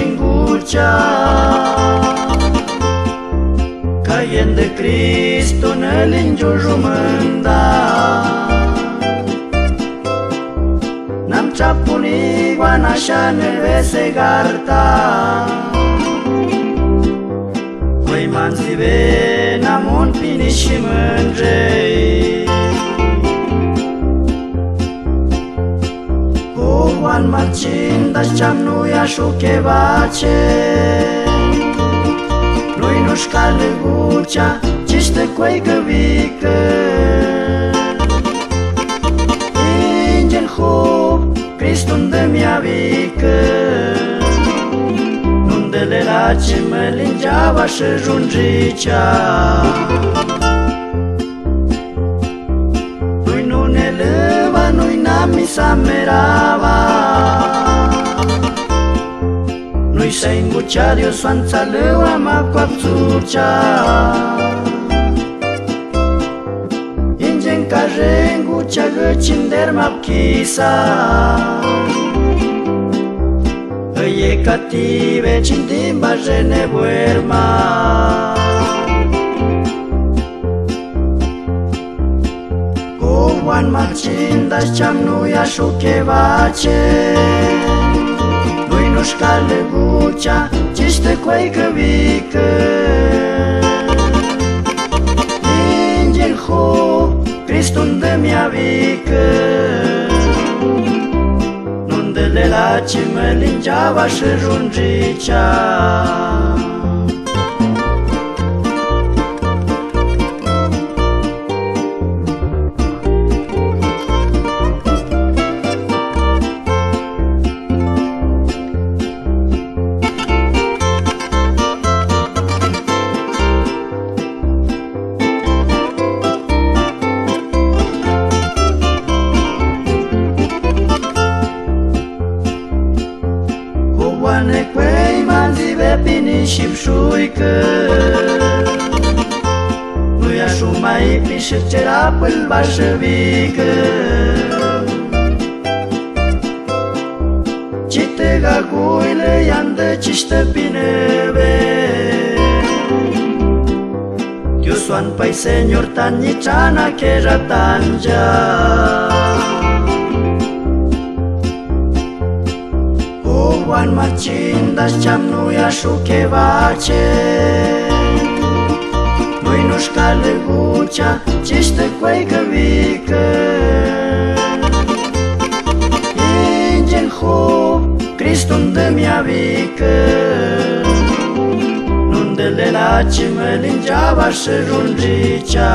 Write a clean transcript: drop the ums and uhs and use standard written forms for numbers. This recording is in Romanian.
rengucea, caien de Cristo nălingiu jumânda. Nam chapuni guanașa nervese garta, Oi manzive namun pini și mândrei. Cuan marcin dașceam nu iașu chevace, nu-i nușca lăgucea, ciște coi găvică. Ingel hub, Cristun dă-mi-a vică, nu-ndele la ce mă lingeava și junjicea. Nu-i nu ne lăva, nu-i nami sa merava, nu-i să-i îngucea de-o soanța lăua ma coapțucea. Ingen ca rengucea găcim derma pchisa, e cative cintimba jene buerma. Cuan marcin dașceam nu iașu chevace, nu-i nușca lăgucea, ciște coi găvică. Ingel hub, Cristun dă-mi-a vică, nu-ndele la ce mă lingeava și junjicea. Oane quei manzive pini și pșuică, nu iașu mai pișe cera pâl bașăvică. Cite gaguile i-andă ciște pineve, Tiu soan pai senyor tan nicana cheja tanja. Cuan marcin dașceam nu iașu chevace, nu-i nușca lăgucea, ciște coi găvică. Ingel hub, Cristun dă-mi-a vică, nu-ndele la ce mă lingeava și junjicea.